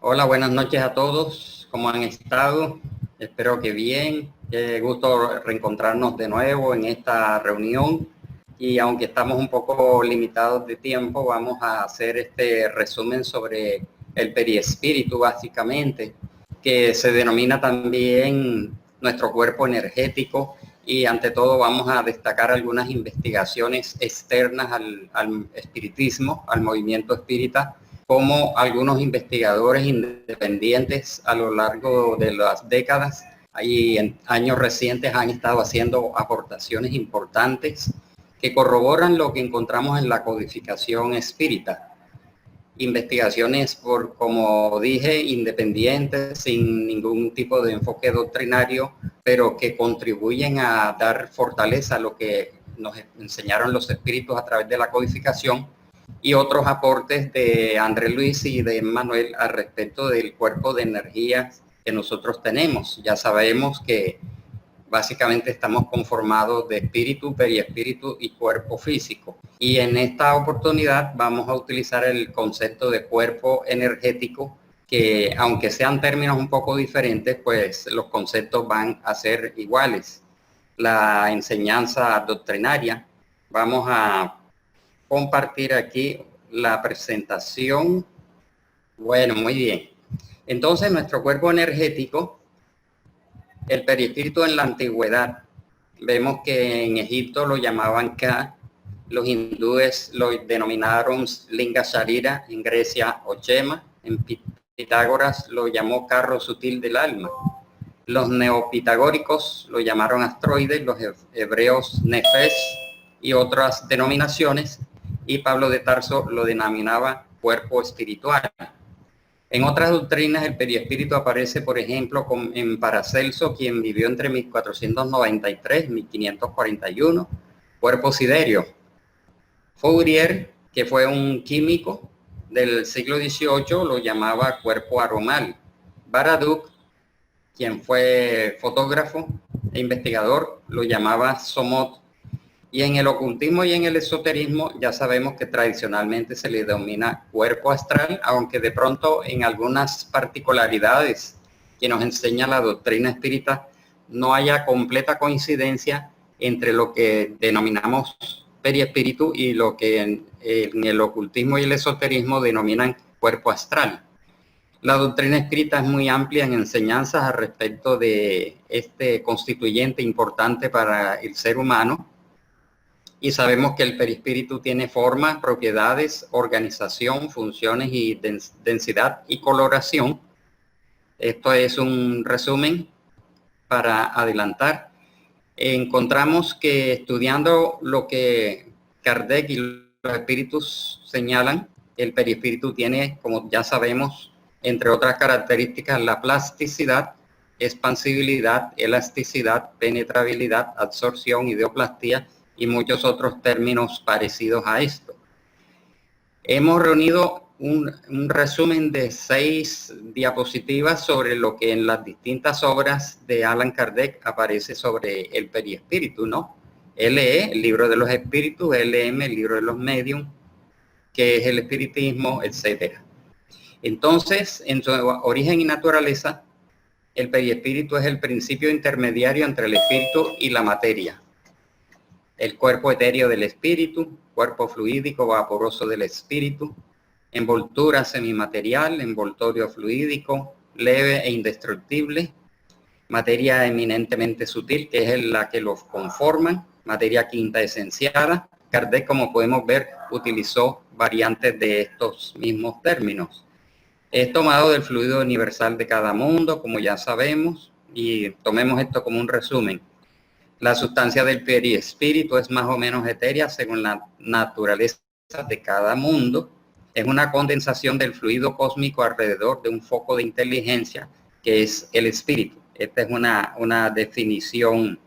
Hola, buenas noches a todos. ¿Cómo han estado? Espero que bien. Qué gusto reencontrarnos de nuevo en esta reunión. Y aunque estamos un poco limitados de tiempo, vamos a hacer este resumen sobre el periespíritu, básicamente, que se denomina también nuestro cuerpo energético. Y ante todo vamos a destacar algunas investigaciones externas al espiritismo, al movimiento espírita, como algunos investigadores independientes a lo largo de las décadas y en años recientes han estado haciendo aportaciones importantes que corroboran lo que encontramos en la codificación espírita. Investigaciones, como dije, independientes, sin ningún tipo de enfoque doctrinario, pero que contribuyen a dar fortaleza a lo que nos enseñaron los espíritus a través de la codificación, y otros aportes de André Luis y de Manuel al respecto del cuerpo de energía que nosotros tenemos. Ya sabemos que básicamente estamos conformados de espíritu, periespíritu y cuerpo físico. Y en esta oportunidad vamos a utilizar el concepto de cuerpo energético, que aunque sean términos un poco diferentes, pues los conceptos van a ser iguales. La enseñanza doctrinaria, vamos a compartir aquí la presentación. Bueno, muy bien. Entonces, nuestro cuerpo energético, el perispíritu en la antigüedad, vemos que en Egipto lo llamaban Ka, los hindúes lo denominaron Linga Sharira, en Grecia Ochema, en Pitágoras lo llamó carro sutil del alma. Los neopitagóricos lo llamaron astroides, los hebreos nefes y otras denominaciones, y Pablo de Tarso lo denominaba cuerpo espiritual. En otras doctrinas, el periespíritu aparece, por ejemplo, en Paracelso, quien vivió entre 1493 y 1541, cuerpo siderio. Fourier, que fue un químico del siglo XVIII, lo llamaba cuerpo aromal. Baraduc, quien fue fotógrafo e investigador, lo llamaba somot. Y en el ocultismo y en el esoterismo ya sabemos que tradicionalmente se le denomina cuerpo astral, aunque de pronto en algunas particularidades que nos enseña la doctrina espírita no haya completa coincidencia entre lo que denominamos periespíritu y lo que en el ocultismo y el esoterismo denominan cuerpo astral. La doctrina espírita es muy amplia en enseñanzas al respecto de este constituyente importante para el ser humano. Y sabemos que el perispíritu tiene forma, propiedades, organización, funciones y densidad y coloración. Esto es un resumen para adelantar. Encontramos que estudiando lo que Kardec y los espíritus señalan, el perispíritu tiene, como ya sabemos, entre otras características, la plasticidad, expansibilidad, elasticidad, penetrabilidad, absorción, ideoplastía y muchos otros términos parecidos a esto. Hemos reunido un resumen de 6 diapositivas sobre lo que en las distintas obras de Allan Kardec aparece sobre el periespíritu, ¿no? LE, el libro de los espíritus, LM, el libro de los medium, que es el espiritismo, etc. Entonces, en su origen y naturaleza, el periespíritu es el principio intermediario entre el espíritu y la materia. El cuerpo etéreo del espíritu, cuerpo fluídico vaporoso del espíritu, envoltura semimaterial, envoltorio fluídico, leve e indestructible, materia eminentemente sutil, que es la que los conforman, materia quinta esenciada. Kardec, como podemos ver, utilizó variantes de estos mismos términos. Es tomado del fluido universal de cada mundo, como ya sabemos, y tomemos esto como un resumen. La sustancia del periespíritu es más o menos etérea según la naturaleza de cada mundo. Es una condensación del fluido cósmico alrededor de un foco de inteligencia que es el espíritu. Esta es una definición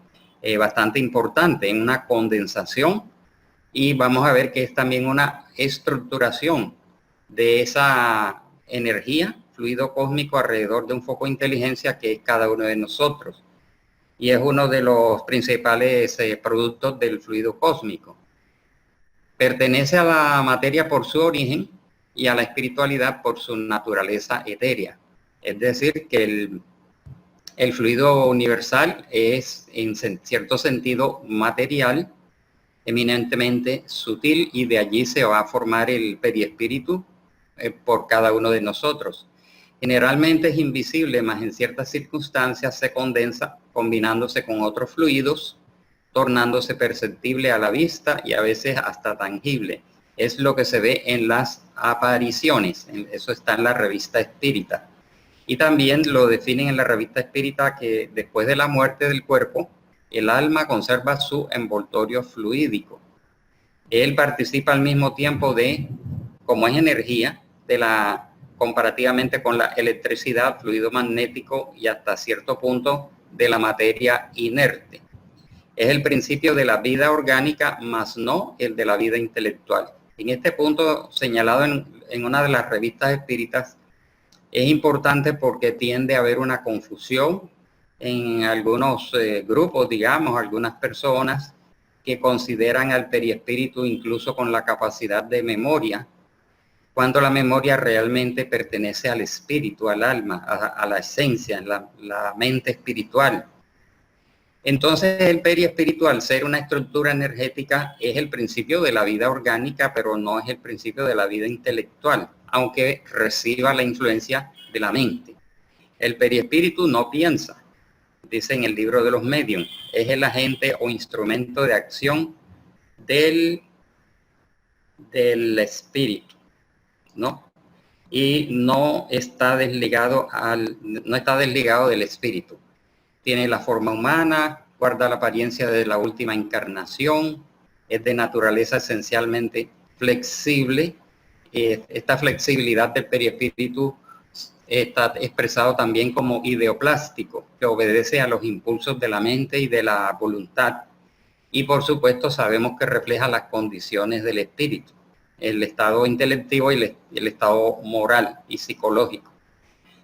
bastante importante, en una condensación, y vamos a ver que es también una estructuración de esa energía, fluido cósmico alrededor de un foco de inteligencia que es cada uno de nosotros. Y es uno de los principales productos del fluido cósmico. Pertenece a la materia por su origen, y a la espiritualidad por su naturaleza etérea. Es decir, que el fluido universal es en cierto sentido material, eminentemente sutil, y de allí se va a formar el periespíritu por cada uno de nosotros. Generalmente es invisible, mas en ciertas circunstancias se condensa combinándose con otros fluidos, tornándose perceptible a la vista y a veces hasta tangible. Es lo que se ve en las apariciones. Eso está en la Revista Espírita. Y también lo definen en la Revista Espírita que después de la muerte del cuerpo, el alma conserva su envoltorio fluídico. Él participa al mismo tiempo de, como es energía, comparativamente con la electricidad, fluido magnético y hasta cierto punto de la materia inerte. Es el principio de la vida orgánica, más no el de la vida intelectual. En este punto señalado en una de las revistas espíritas, es importante porque tiende a haber una confusión en algunos grupos, digamos, algunas personas que consideran al periespíritu incluso con la capacidad de memoria, cuando la memoria realmente pertenece al espíritu, al alma, a la esencia, la mente espiritual. Entonces el periespíritu, al ser una estructura energética, es el principio de la vida orgánica, pero no es el principio de la vida intelectual, aunque reciba la influencia de la mente. El periespíritu no piensa, dice en el libro de los medios, es el agente o instrumento de acción del espíritu, ¿no? Y no está desligado del espíritu. Tiene la forma humana, guarda la apariencia de la última encarnación, es de naturaleza esencialmente flexible. Esta flexibilidad del periespíritu está expresado también como ideoplástico, que obedece a los impulsos de la mente y de la voluntad. Y por supuesto sabemos que refleja las condiciones del espíritu, el estado intelectivo y el estado moral y psicológico.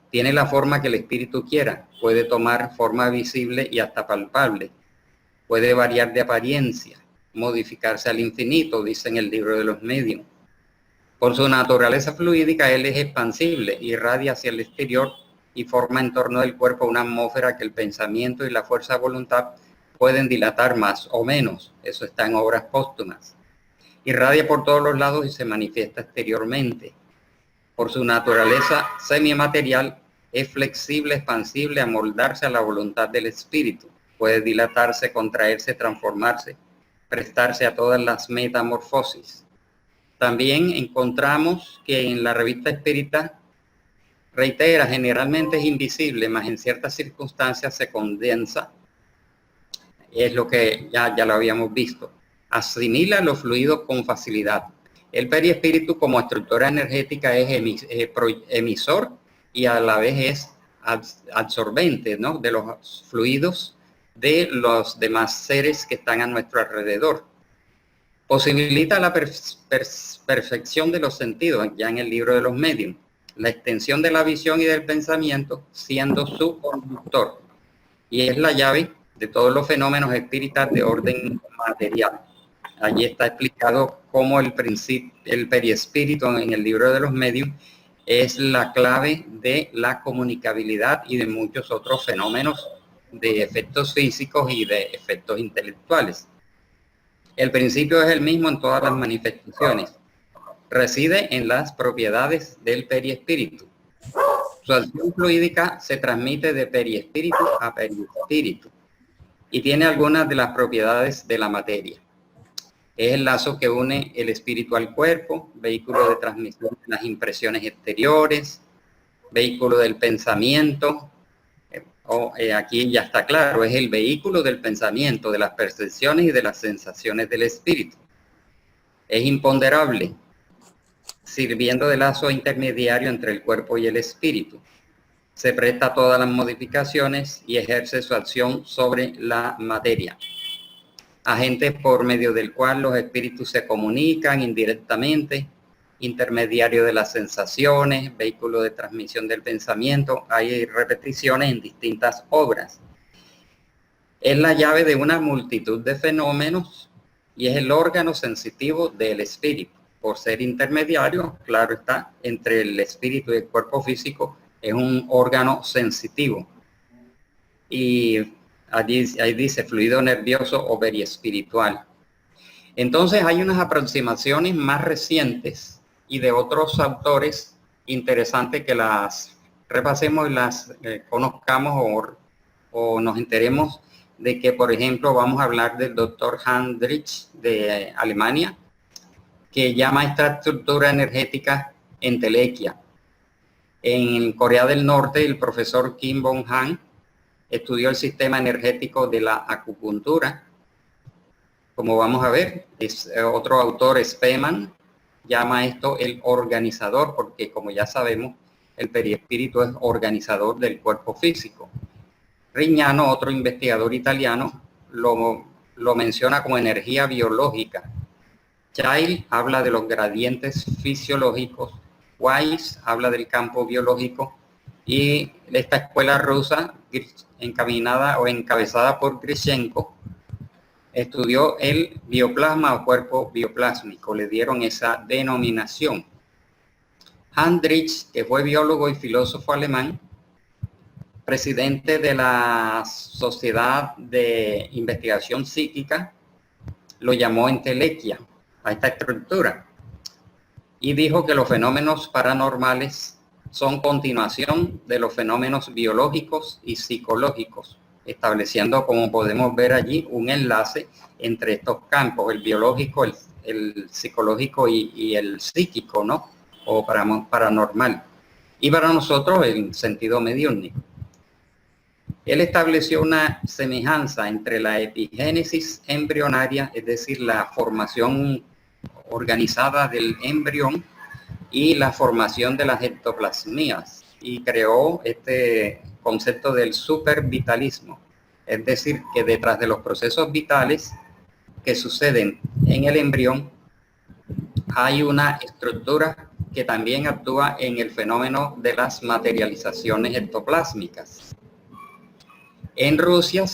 Tiene la forma que el espíritu quiera, puede tomar forma visible y hasta palpable, puede variar de apariencia, modificarse al infinito, dice en el libro de los medios. Por su naturaleza fluídica, él es expansible, irradia hacia el exterior y forma en torno del cuerpo una atmósfera que el pensamiento y la fuerza de voluntad pueden dilatar más o menos. Eso está en obras póstumas. Irradia por todos los lados y se manifiesta exteriormente. Por su naturaleza semimaterial, es flexible, expansible, amoldarse a la voluntad del espíritu. Puede dilatarse, contraerse, transformarse, prestarse a todas las metamorfosis. También encontramos que en la Revista Espírita reitera, generalmente es invisible, mas en ciertas circunstancias se condensa. Es lo que ya lo habíamos visto. Asimila los fluidos con facilidad. El periespíritu como estructura energética es emisor y a la vez es absorbente, ¿no?, de los fluidos de los demás seres que están a nuestro alrededor. Posibilita la perfección de los sentidos, ya en el libro de los medios, la extensión de la visión y del pensamiento siendo su conductor. Y es la llave de todos los fenómenos espíritas de orden material. Allí está explicado cómo el periespíritu en el libro de los medios es la clave de la comunicabilidad y de muchos otros fenómenos de efectos físicos y de efectos intelectuales. El principio es el mismo en todas las manifestaciones. Reside en las propiedades del periespíritu. Su acción fluídica se transmite de periespíritu a periespíritu y tiene algunas de las propiedades de la materia. Es el lazo que une el espíritu al cuerpo, vehículo de transmisión de las impresiones exteriores, vehículo del pensamiento. Aquí ya está claro, es el vehículo del pensamiento, de las percepciones y de las sensaciones del espíritu. Es imponderable, sirviendo de lazo intermediario entre el cuerpo y el espíritu. Se presta a todas las modificaciones y ejerce su acción sobre la materia. Agente por medio del cual los espíritus se comunican indirectamente, intermediario de las sensaciones, vehículo de transmisión del pensamiento. Hay repeticiones en distintas obras. Es la llave de una multitud de fenómenos y es el órgano sensitivo del espíritu. por ser intermediario, claro está, entre el espíritu y el cuerpo físico, es un órgano sensitivo. Y ahí dice fluido nervioso o periespiritual. Entonces hay unas aproximaciones más recientes y de otros autores interesantes que las repasemos y las conozcamos o nos enteremos de que, por ejemplo, vamos a hablar del doctor Handrich de Alemania, que llama esta estructura energética entelequia. En Corea del Norte, el profesor Kim Bong-han estudió el sistema energético de la acupuntura. Como vamos a ver, otro autor, Spemann, llama esto el organizador, porque como ya sabemos, el periespíritu es organizador del cuerpo físico. Rignano, otro investigador italiano, lo menciona como energía biológica. Child habla de los gradientes fisiológicos, Weiss habla del campo biológico, y esta escuela rusa, encaminada o encabezada por Grishenko, estudió el bioplasma o cuerpo bioplásmico, le dieron esa denominación. Handrich, que fue biólogo y filósofo alemán, presidente de la Sociedad de Investigación Psíquica, lo llamó entelequia a esta estructura y dijo que los fenómenos paranormales son continuación de los fenómenos biológicos y psicológicos, estableciendo, como podemos ver allí, un enlace entre estos campos, el biológico, el psicológico y el psíquico, ¿no? O paranormal. Y para nosotros el sentido mediúnico. Él estableció una semejanza entre la epigénesis embrionaria, es decir, la formación organizada del embrión, y la formación de las ectoplasmías, y creó este concepto del supervitalismo, es decir, que detrás de los procesos vitales que suceden en el embrión hay una estructura que también actúa en el fenómeno de las materializaciones ectoplásmicas. En Rusia,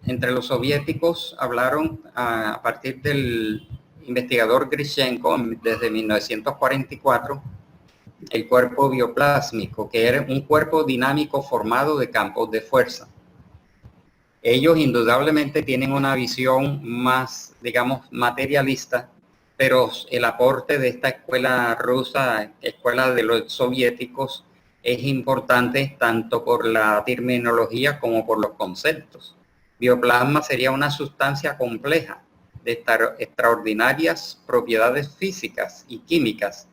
entre los soviéticos, hablaron a partir del investigador Grishenko desde 1944, el cuerpo bioplásmico, que era un cuerpo dinámico formado de campos de fuerza. Ellos indudablemente tienen una visión más, digamos, materialista, pero el aporte de esta escuela rusa, escuela de los soviéticos, es importante tanto por la terminología como por los conceptos. Bioplasma sería una sustancia compleja de extraordinarias propiedades físicas y químicas,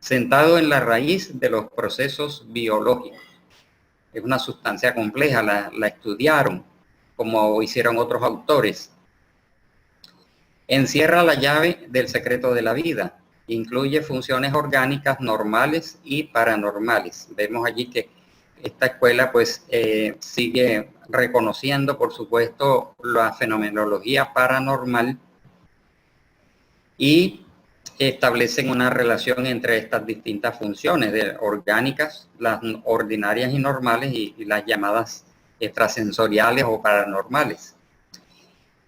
sentado en la raíz de los procesos biológicos. Es una sustancia compleja, la estudiaron, como hicieron otros autores. Encierra la llave del secreto de la vida. Incluye funciones orgánicas normales y paranormales. Vemos allí que esta escuela pues sigue reconociendo, por supuesto, la fenomenología paranormal y establecen una relación entre estas distintas funciones orgánicas, las ordinarias y normales, y las llamadas extrasensoriales o paranormales.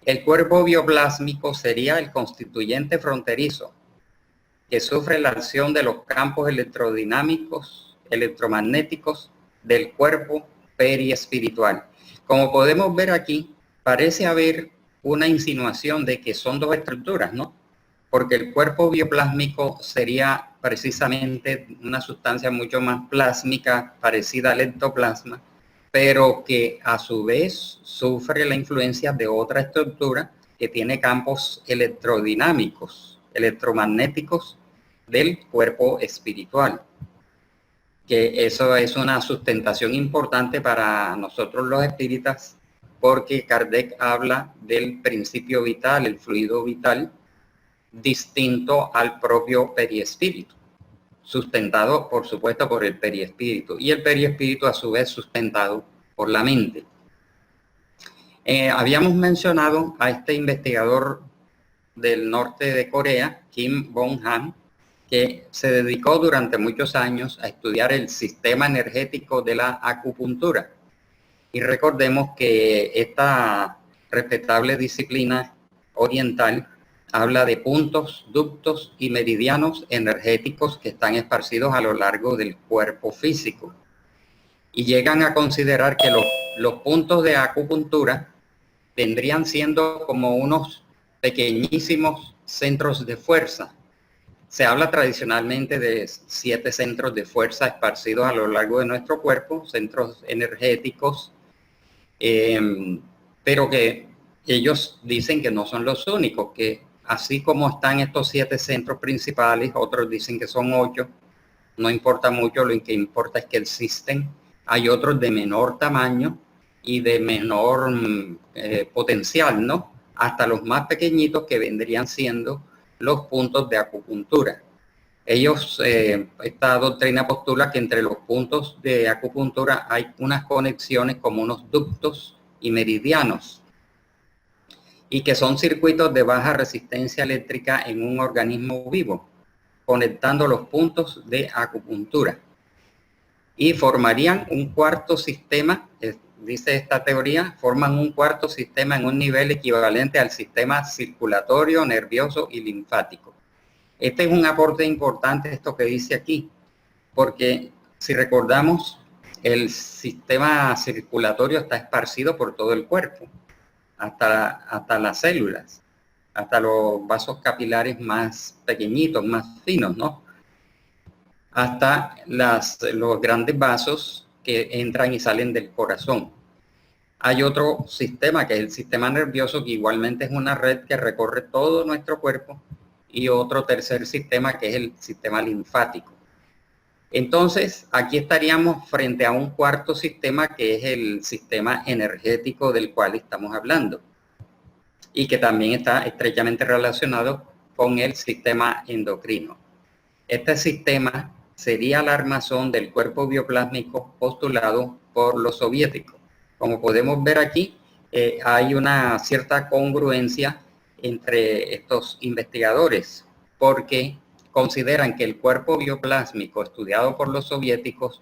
El cuerpo bioplásmico sería el constituyente fronterizo que sufre la acción de los campos electrodinámicos, electromagnéticos del cuerpo periespiritual. Como podemos ver aquí, parece haber una insinuación de que son dos estructuras, ¿no? Porque el cuerpo bioplásmico sería precisamente una sustancia mucho más plásmica, parecida al ectoplasma, pero que a su vez sufre la influencia de otra estructura que tiene campos electrodinámicos, electromagnéticos del cuerpo espiritual. Que eso es una sustentación importante para nosotros los espíritas, porque Kardec habla del principio vital, el fluido vital, distinto al propio periespíritu, sustentado por supuesto por el periespíritu, y el periespíritu a su vez sustentado por la mente. Habíamos mencionado a este investigador del norte de Corea, Kim Bong-han, que se dedicó durante muchos años a estudiar el sistema energético de la acupuntura. Y recordemos que esta respetable disciplina oriental habla de puntos, ductos y meridianos energéticos que están esparcidos a lo largo del cuerpo físico. Y llegan a considerar que los puntos de acupuntura vendrían siendo como unos pequeñísimos centros de fuerza. Se habla tradicionalmente de 7 centros de fuerza esparcidos a lo largo de nuestro cuerpo, centros energéticos, pero que ellos dicen que no son los únicos, que así como están estos 7 centros principales, otros dicen que son 8, no importa mucho, lo que importa es que existen. Hay otros de menor tamaño y de menor potencial, ¿no? Hasta los más pequeñitos que vendrían siendo los puntos de acupuntura. Ellos, esta doctrina postula que entre los puntos de acupuntura hay unas conexiones como unos ductos y meridianos, y que son circuitos de baja resistencia eléctrica en un organismo vivo, conectando los puntos de acupuntura. Y formarían un cuarto sistema, dice esta teoría, forman un cuarto sistema en un nivel equivalente al sistema circulatorio, nervioso y linfático. Este es un aporte importante, esto que dice aquí, porque si recordamos, el sistema circulatorio está esparcido por todo el cuerpo, hasta las células, hasta los vasos capilares más pequeñitos, más finos, ¿no? Hasta los grandes vasos que entran y salen del corazón. Hay otro sistema, que es el sistema nervioso, que igualmente es una red que recorre todo nuestro cuerpo, y otro tercer sistema, que es el sistema linfático. Entonces, aquí estaríamos frente a un cuarto sistema, que es el sistema energético del cual estamos hablando, y que también está estrechamente relacionado con el sistema endocrino. Este sistema sería el armazón del cuerpo bioplásmico postulado por los soviéticos. Como podemos ver aquí, hay una cierta congruencia entre estos investigadores, porque consideran que el cuerpo bioplásmico estudiado por los soviéticos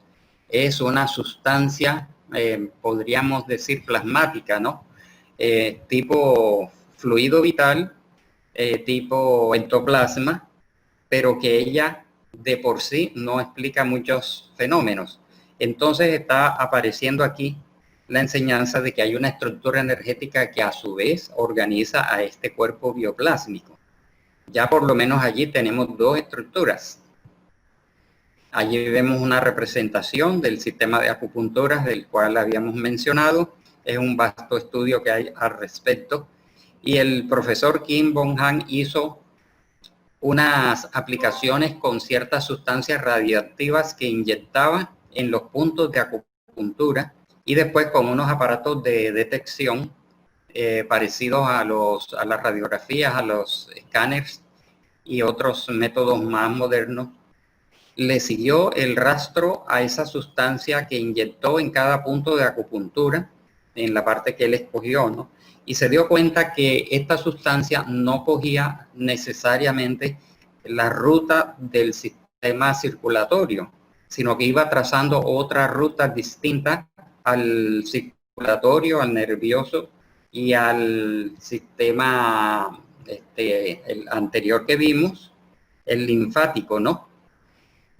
es una sustancia, podríamos decir, plasmática, ¿no? Tipo fluido vital, tipo ectoplasma, pero que ella de por sí no explica muchos fenómenos. Entonces está apareciendo aquí la enseñanza de que hay una estructura energética que a su vez organiza a este cuerpo bioplásmico. Ya por lo menos allí tenemos 2 estructuras. Allí vemos una representación del sistema de acupuntura del cual habíamos mencionado. Es un vasto estudio que hay al respecto. Y el profesor Kim Bong-han hizo unas aplicaciones con ciertas sustancias radioactivas que inyectaba en los puntos de acupuntura, y después con unos aparatos de detección parecidos a las radiografías, a los escáneres y otros métodos más modernos, le siguió el rastro a esa sustancia que inyectó en cada punto de acupuntura, en la parte que él escogió, ¿no? Y se dio cuenta que esta sustancia no cogía necesariamente la ruta del sistema circulatorio, sino que iba trazando otra ruta distinta al circulatorio, al nervioso y al sistema el anterior que vimos, el linfático, ¿no?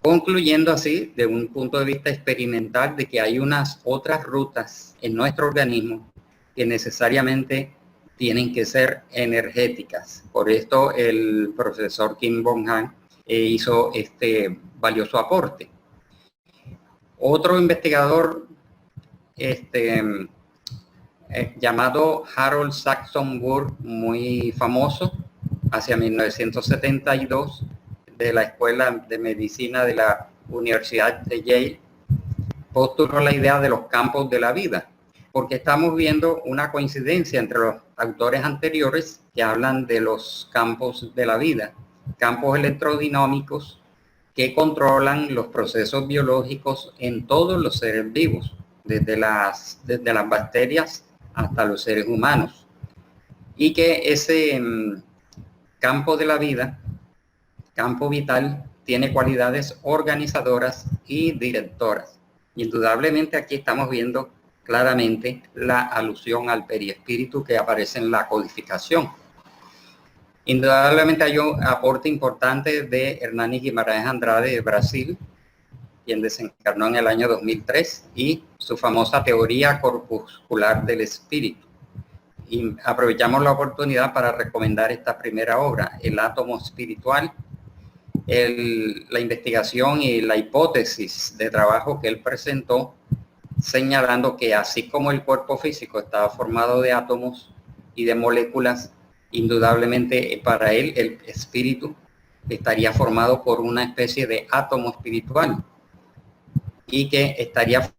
Concluyendo así, de un punto de vista experimental, de que hay unas otras rutas en nuestro organismo que necesariamente tienen que ser energéticas. Por esto el profesor Kim Bong-han hizo este valioso aporte. Otro investigador llamado Harold Saxon Burr, muy famoso, hacia 1972, de la Escuela de Medicina de la Universidad de Yale, postuló la idea de los campos de la vida, porque estamos viendo una coincidencia entre los autores anteriores que hablan de los campos de la vida, campos electrodinámicos que controlan los procesos biológicos en todos los seres vivos, desde las bacterias hasta los seres humanos, y que ese campo de la vida, campo vital, tiene cualidades organizadoras y directoras. Indudablemente aquí estamos viendo claramente la alusión al periespíritu que aparece en la codificación. Indudablemente hay un aporte importante de Hernani Guimarães Andrade de Brasil, quien desencarnó en el año 2003, y su famosa teoría corpuscular del espíritu. Y aprovechamos la oportunidad para recomendar esta primera obra, El átomo espiritual, la investigación y la hipótesis de trabajo que él presentó, señalando que así como el cuerpo físico estaba formado de átomos y de moléculas, indudablemente para él el espíritu estaría formado por una especie de átomo espiritual y que estaría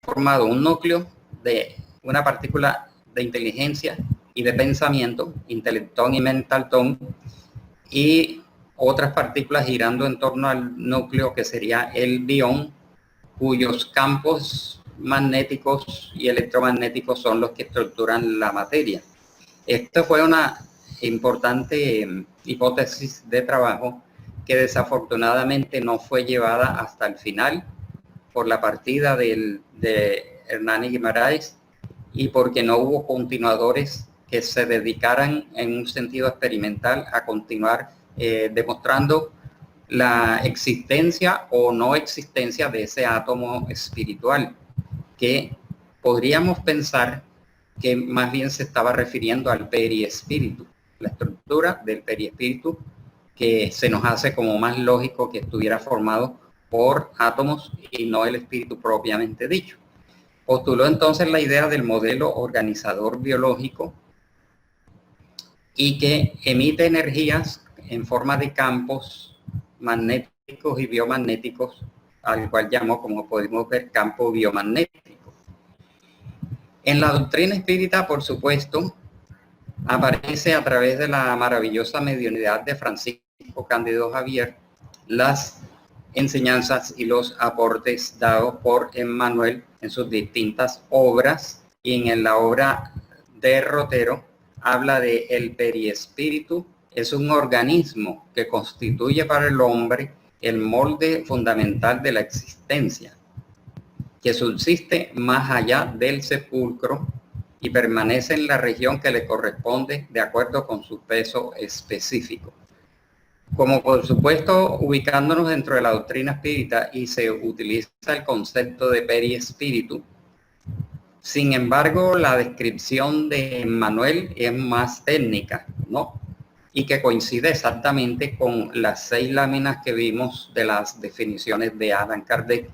formado un núcleo de una partícula de inteligencia y de pensamiento, intelectón y mentaltón, y otras partículas girando en torno al núcleo que sería el bión, cuyos campos magnéticos y electromagnéticos son los que estructuran la materia. Esto fue una importante hipótesis de trabajo que desafortunadamente no fue llevada hasta el final por la partida de Hernani Guimarães y porque no hubo continuadores que se dedicaran en un sentido experimental a continuar demostrando la existencia o no existencia de ese átomo espiritual, que podríamos pensar que más bien se estaba refiriendo al periespíritu, la estructura del periespíritu, que se nos hace como más lógico que estuviera formado por átomos y no el espíritu propiamente dicho. Postuló entonces la idea del modelo organizador biológico y que emite energías en forma de campos magnéticos y biomagnéticos, al cual llamó, como podemos ver, campo biomagnético. En la doctrina espírita, por supuesto, aparece a través de la maravillosa mediunidad de Francisco Cándido Javier las enseñanzas y los aportes dados por Emmanuel en sus distintas obras, y en la obra de Rotero habla de el periespíritu. Es un organismo que constituye para el hombre el molde fundamental de la existencia, que subsiste más allá del sepulcro y permanece en la región que le corresponde de acuerdo con su peso específico. Como por supuesto ubicándonos dentro de la doctrina espírita y se utiliza el concepto de periespíritu, sin embargo la descripción de Emmanuel es más técnica, ¿no? Y que coincide exactamente con las 6 láminas que vimos de las definiciones de Allan Kardec.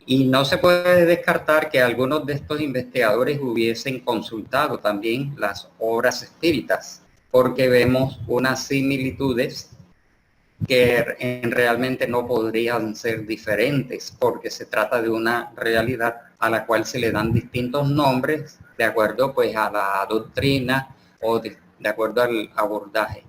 Y no se puede descartar que algunos de estos investigadores hubiesen consultado también las obras espíritas, porque vemos unas similitudes que realmente no podrían ser diferentes, porque se trata de una realidad a la cual se le dan distintos nombres de acuerdo pues a la doctrina o de acuerdo al abordaje.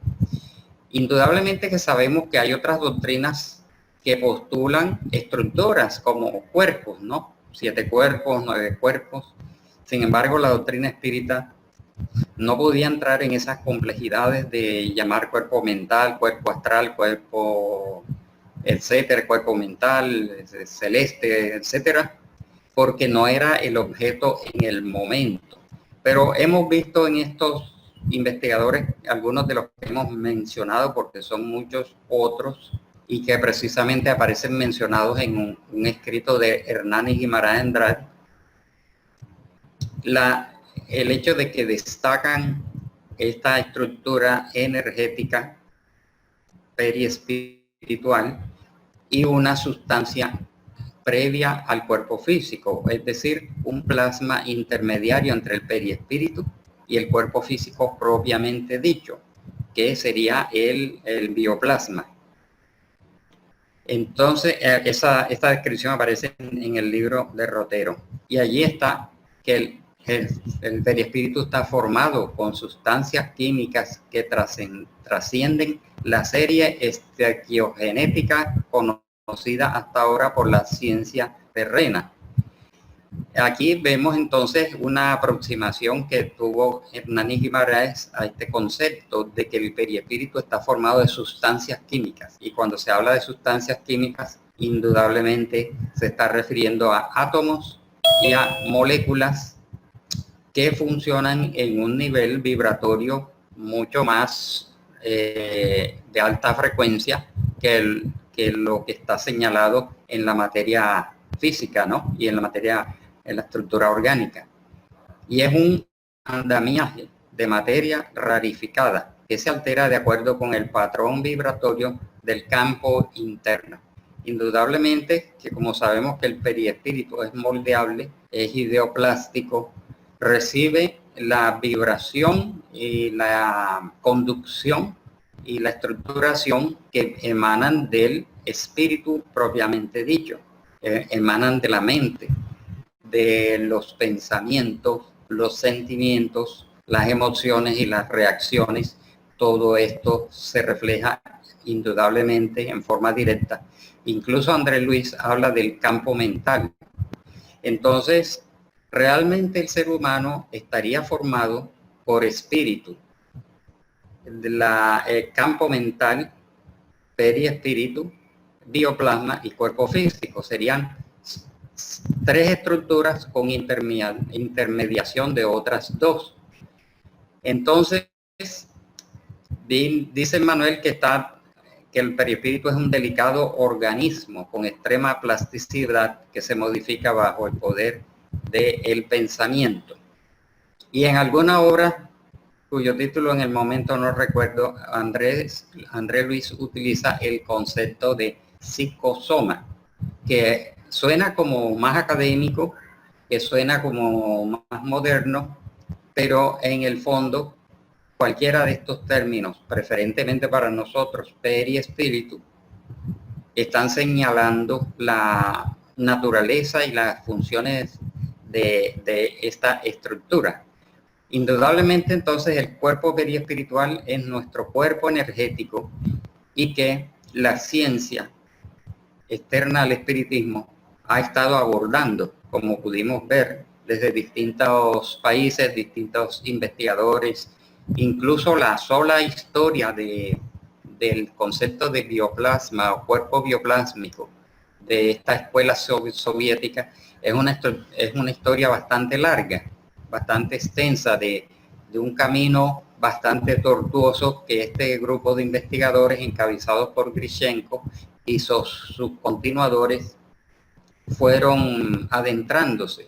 Indudablemente que sabemos que hay otras doctrinas que postulan estructuras como cuerpos, ¿no? 7 cuerpos, 9 cuerpos. Sin embargo, la doctrina espírita no podía entrar en esas complejidades de llamar cuerpo mental, cuerpo astral, cuerpo, etcétera, cuerpo mental, celeste, etcétera, porque no era el objeto en el momento. Pero hemos visto en estos investigadores, algunos de los que hemos mencionado, porque son muchos otros, y que precisamente aparecen mencionados en un escrito de Hernani Guimarães Andrade, el hecho de que destacan esta estructura energética periespiritual y una sustancia previa al cuerpo físico, es decir, un plasma intermediario entre el periespíritu y el cuerpo físico propiamente dicho, que sería el bioplasma. Entonces, esta descripción aparece en el libro de Rotero, y allí está que el periespíritu está formado con sustancias químicas que trascienden la serie estequiogenética conocida hasta ahora por la ciencia terrena. Aquí vemos entonces una aproximación que tuvo Hernani Guimarães a este concepto de que el periespíritu está formado de sustancias químicas, y cuando se habla de sustancias químicas indudablemente se está refiriendo a átomos y a moléculas que funcionan en un nivel vibratorio mucho más de alta frecuencia que lo que está señalado en la materia física, ¿no? Y en la estructura orgánica. Y es un andamiaje de materia rarificada que se altera de acuerdo con el patrón vibratorio del campo interno. Indudablemente que, como sabemos que el periespíritu es moldeable, es ideoplástico, recibe la vibración y la conducción y la estructuración que emanan del espíritu propiamente dicho, emanan de la mente, de los pensamientos, los sentimientos, las emociones y las reacciones. Todo esto se refleja indudablemente en forma directa. Incluso André Luis habla del campo mental. Entonces, realmente el ser humano estaría formado por espíritu. El campo mental, periespíritu, bioplasma y cuerpo físico serían tres estructuras con intermediación de otras dos. Entonces, dice Manuel que el perispíritu es un delicado organismo con extrema plasticidad que se modifica bajo el poder del pensamiento. Y en alguna obra, cuyo título en el momento no recuerdo, André Luis utiliza el concepto de psicosoma, que suena como más académico, que suena como más moderno, pero en el fondo cualquiera de estos términos, preferentemente para nosotros, periespíritu, están señalando la naturaleza y las funciones de esta estructura. Indudablemente, entonces, el cuerpo periespiritual es nuestro cuerpo energético y que la ciencia externa al espiritismo ha estado abordando, como pudimos ver, desde distintos países, distintos investigadores, incluso la sola historia del concepto de bioplasma o cuerpo bioplásmico de esta escuela soviética es una historia bastante larga, bastante extensa, de un camino bastante tortuoso que este grupo de investigadores encabezados por Grishenko y sus continuadores fueron adentrándose,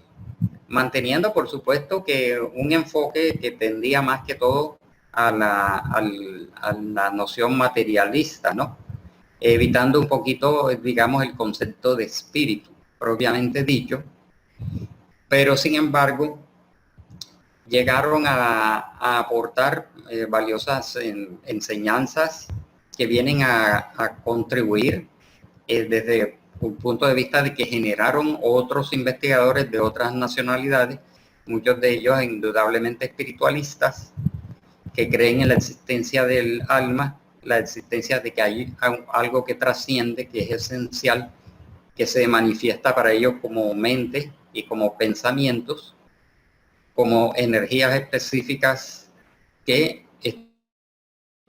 manteniendo por supuesto que un enfoque que tendía más que todo a la noción materialista, ¿no? Evitando un poquito, digamos, el concepto de espíritu propiamente dicho, pero sin embargo llegaron a aportar valiosas enseñanzas que vienen a contribuir desde un punto de vista de que generaron otros investigadores de otras nacionalidades, muchos de ellos indudablemente espiritualistas, que creen en la existencia del alma, la existencia de que hay algo que trasciende, que es esencial, que se manifiesta para ellos como mente y como pensamientos, como energías específicas que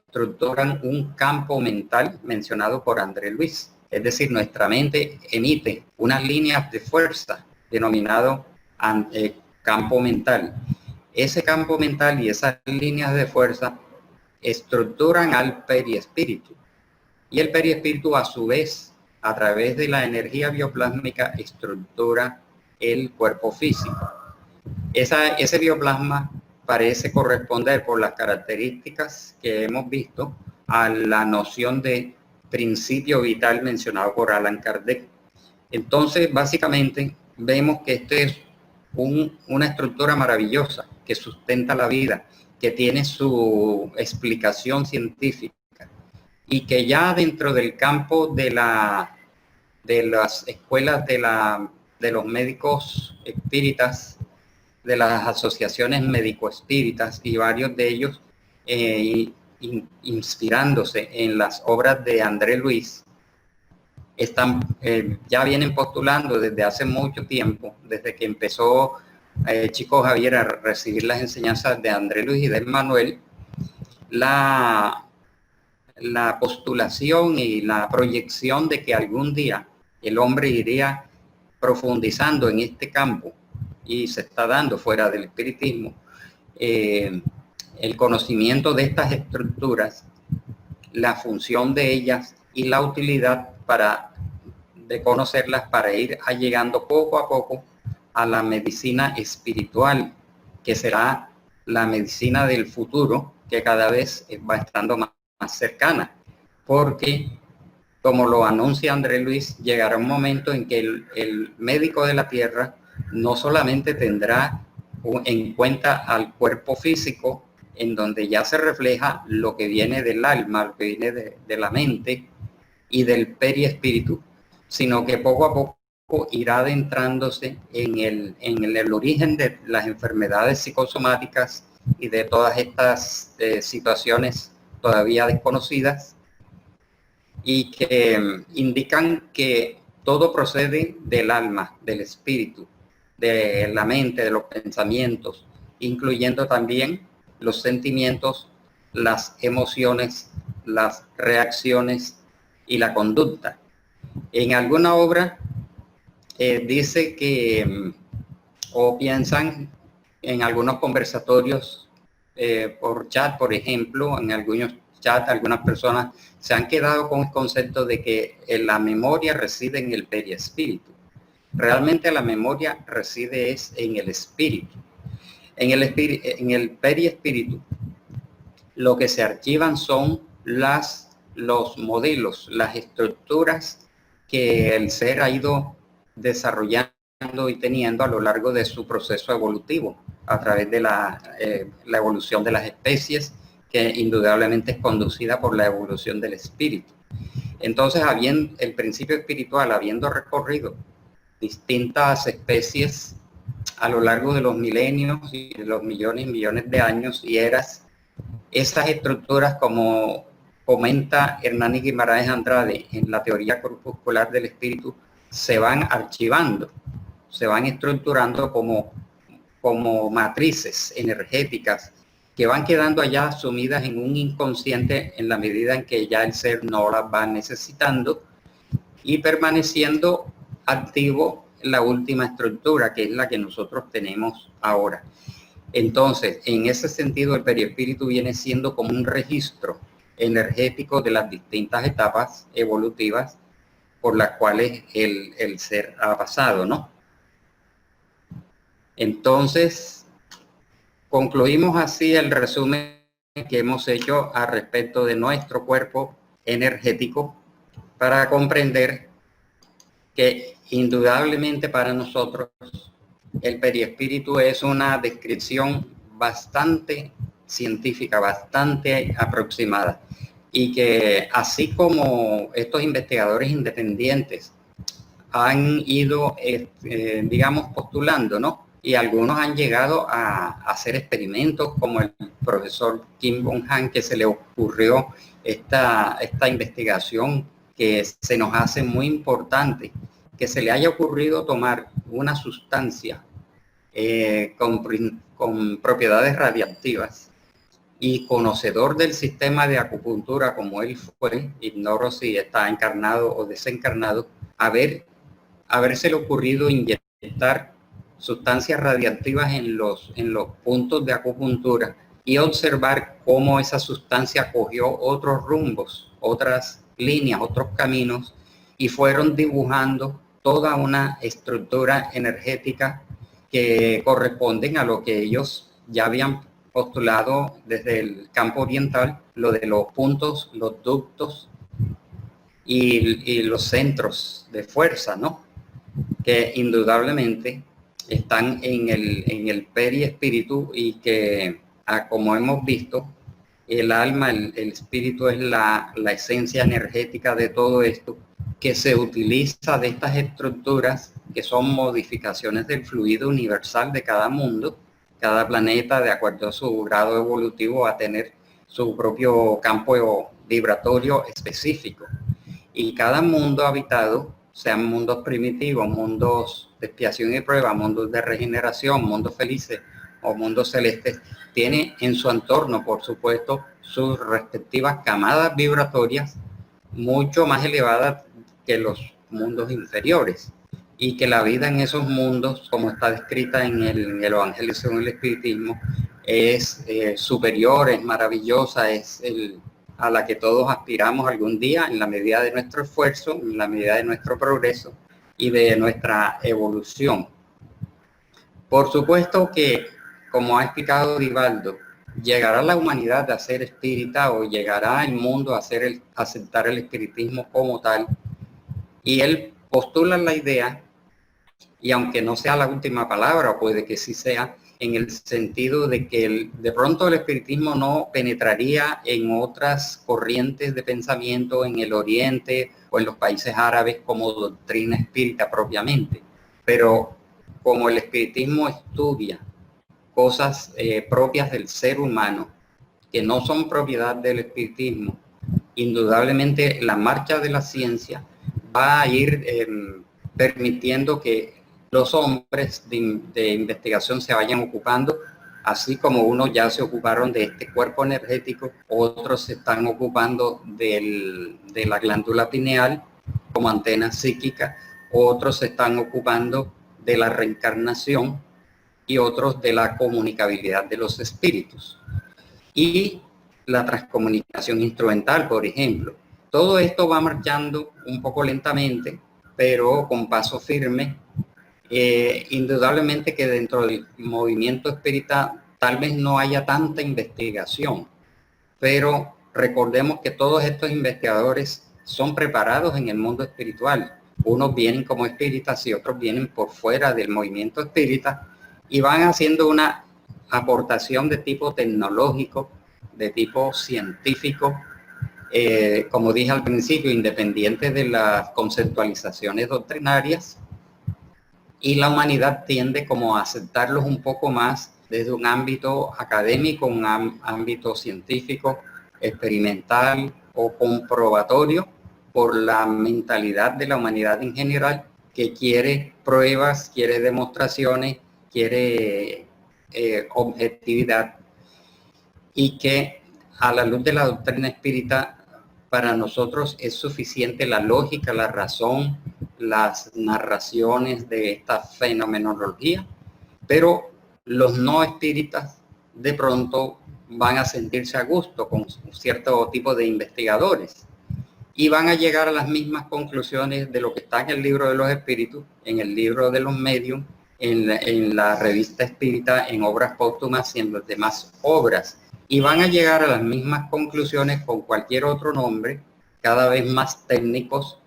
estructuran un campo mental mencionado por André Luis. Es decir, nuestra mente emite unas líneas de fuerza denominado campo mental. Ese campo mental y esas líneas de fuerza estructuran al periespíritu. Y el periespíritu, a su vez, a través de la energía bioplásmica, estructura el cuerpo físico. Ese bioplasma parece corresponder, por las características que hemos visto, a la noción de principio vital mencionado por Allan Kardec. Entonces, básicamente, vemos que este es una estructura maravillosa que sustenta la vida, que tiene su explicación científica y que ya dentro del campo de las escuelas de los médicos espíritas, de las asociaciones médico-espíritas y varios de ellos inspirándose en las obras de André Luis, ya vienen postulando desde hace mucho tiempo, desde que empezó Chico Javier a recibir las enseñanzas de André Luis y de Manuel, la postulación y la proyección de que algún día el hombre iría profundizando en este campo, y se está dando fuera del espiritismo, el conocimiento de estas estructuras, la función de ellas y la utilidad de conocerlas para ir llegando poco a poco a la medicina espiritual, que será la medicina del futuro, que cada vez va estando más cercana, porque como lo anuncia André Luis, llegará un momento en que el médico de la tierra no solamente tendrá en cuenta al cuerpo físico, en donde ya se refleja lo que viene del alma, lo que viene de la mente y del periespíritu, sino que poco a poco irá adentrándose en el origen de las enfermedades psicosomáticas y de todas estas situaciones todavía desconocidas, y que indican que todo procede del alma, del espíritu, de la mente, de los pensamientos, incluyendo también los sentimientos, las emociones, las reacciones y la conducta. En alguna obra dice que, o piensan en algunos conversatorios por chat, por ejemplo, en algunos chats, algunas personas se han quedado con el concepto de que la memoria reside en el periespíritu. Realmente la memoria reside en el espíritu. En el periespíritu lo que se archivan son los modelos, las estructuras que el ser ha ido desarrollando y teniendo a lo largo de su proceso evolutivo, a través de la evolución de las especies, que indudablemente es conducida por la evolución del espíritu. Entonces, el principio espiritual, habiendo recorrido distintas especies a lo largo de los milenios y de los millones y millones de años y eras, esas estructuras, como comenta Hernán Guimaraes Andrade en la teoría corpuscular del espíritu, se van archivando, se van estructurando como matrices energéticas que van quedando allá sumidas en un inconsciente en la medida en que ya el ser no las va necesitando, y permaneciendo activo la última estructura, que es la que nosotros tenemos ahora. Entonces, en ese sentido, el periespíritu viene siendo como un registro energético de las distintas etapas evolutivas por las cuales el ser ha pasado, ¿no? Entonces, concluimos así el resumen que hemos hecho al respecto de nuestro cuerpo energético, para comprender que indudablemente para nosotros el periespíritu es una descripción bastante científica, bastante aproximada, y que así como estos investigadores independientes han ido, digamos, postulando, ¿no? Y algunos han llegado a hacer experimentos, como el profesor Kim Bong-han, que se le ocurrió esta investigación que se nos hace muy importante, que se le haya ocurrido tomar una sustancia con propiedades radiactivas, y conocedor del sistema de acupuntura como él fue, ignoro si está encarnado o desencarnado, habérsele ocurrido inyectar sustancias radiactivas en los puntos de acupuntura, y observar cómo esa sustancia cogió otros rumbos, otras líneas, otros caminos, y fueron dibujando toda una estructura energética que corresponden a lo que ellos ya habían postulado desde el campo oriental, lo de los puntos, los ductos y los centros de fuerza, ¿no? Que indudablemente están en el periespíritu, y que, como hemos visto, el alma, el espíritu es la esencia energética de todo esto, que se utiliza de estas estructuras, que son modificaciones del fluido universal de cada mundo. Cada planeta, de acuerdo a su grado evolutivo, va a tener su propio campo vibratorio específico, y cada mundo habitado, sean mundos primitivos, mundos de expiación y prueba, mundos de regeneración, mundos felices o mundos celestes, tiene en su entorno, por supuesto, sus respectivas camadas vibratorias mucho más elevadas que los mundos inferiores, y que la vida en esos mundos, como está descrita en el Evangelio según el Espiritismo, es superior, es maravillosa, es a la que todos aspiramos algún día en la medida de nuestro esfuerzo, en la medida de nuestro progreso y de nuestra evolución. Por supuesto que, como ha explicado Divaldo, llegará la humanidad a ser espírita o llegará el mundo a aceptar el espiritismo como tal. Y él postula la idea, y aunque no sea la última palabra, puede que sí sea, en el sentido de que de pronto el espiritismo no penetraría en otras corrientes de pensamiento en el Oriente o en los países árabes como doctrina espírita propiamente. Pero como el espiritismo estudia cosas propias del ser humano, que no son propiedad del espiritismo, indudablemente la marcha de la ciencia va a ir permitiendo que los hombres de investigación se vayan ocupando, así como unos ya se ocuparon de este cuerpo energético, otros se están ocupando de la glándula pineal como antena psíquica, otros se están ocupando de la reencarnación y otros de la comunicabilidad de los espíritus. Y la transcomunicación instrumental, por ejemplo. Todo esto va marchando un poco lentamente, pero con paso firme. Indudablemente que dentro del movimiento espírita tal vez no haya tanta investigación, pero recordemos que todos estos investigadores son preparados en el mundo espiritual. Unos vienen como espíritas y otros vienen por fuera del movimiento espírita y van haciendo una aportación de tipo tecnológico, de tipo científico, como dije al principio, independiente de las conceptualizaciones doctrinarias, y la humanidad tiende como a aceptarlos un poco más desde un ámbito académico, un ámbito científico, experimental o comprobatorio, por la mentalidad de la humanidad en general, que quiere pruebas, quiere demostraciones, quiere objetividad, y que a la luz de la doctrina espírita para nosotros es suficiente la lógica, la razón, las narraciones de esta fenomenología, pero los no espíritas de pronto van a sentirse a gusto con cierto tipo de investigadores y van a llegar a las mismas conclusiones de lo que está en el libro de los espíritus, en el libro de los medium, en la revista espírita, en obras póstumas y en las demás obras. Y van a llegar a las mismas conclusiones con cualquier otro nombre, cada vez más técnicos,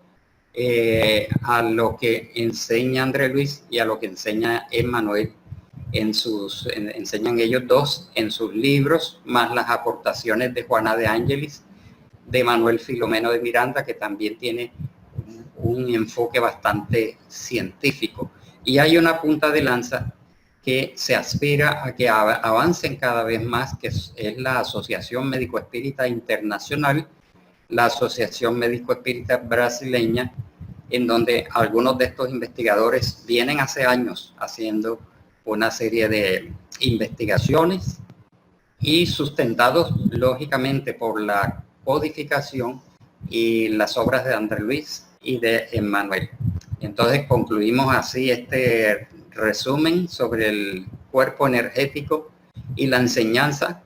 a lo que enseña André Luis y a lo que enseña Emmanuel enseñan ellos dos en sus libros, más las aportaciones de Juana de Ángelis, de Manuel Filomeno de Miranda, que también tiene un enfoque bastante científico. Y hay una punta de lanza que se aspira a que avancen cada vez más, que es la Asociación Médico Espírita Internacional, la Asociación Médico Espírita Brasileña, en donde algunos de estos investigadores vienen hace años haciendo una serie de investigaciones y sustentados lógicamente por la codificación y las obras de André Luis y de Emmanuel. Entonces concluimos así este resumen sobre el cuerpo energético, y la enseñanza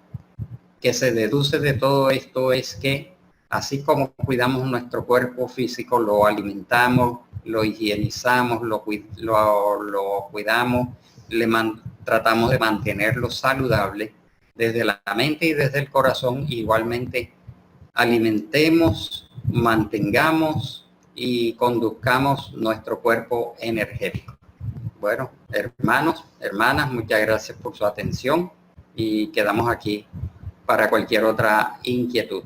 que se deduce de todo esto es que así como cuidamos nuestro cuerpo físico, lo alimentamos, lo higienizamos, lo cuidamos, tratamos de mantenerlo saludable desde la mente y desde el corazón. Igualmente alimentemos, mantengamos y conduzcamos nuestro cuerpo energético. Bueno, hermanos, hermanas, muchas gracias por su atención y quedamos aquí para cualquier otra inquietud.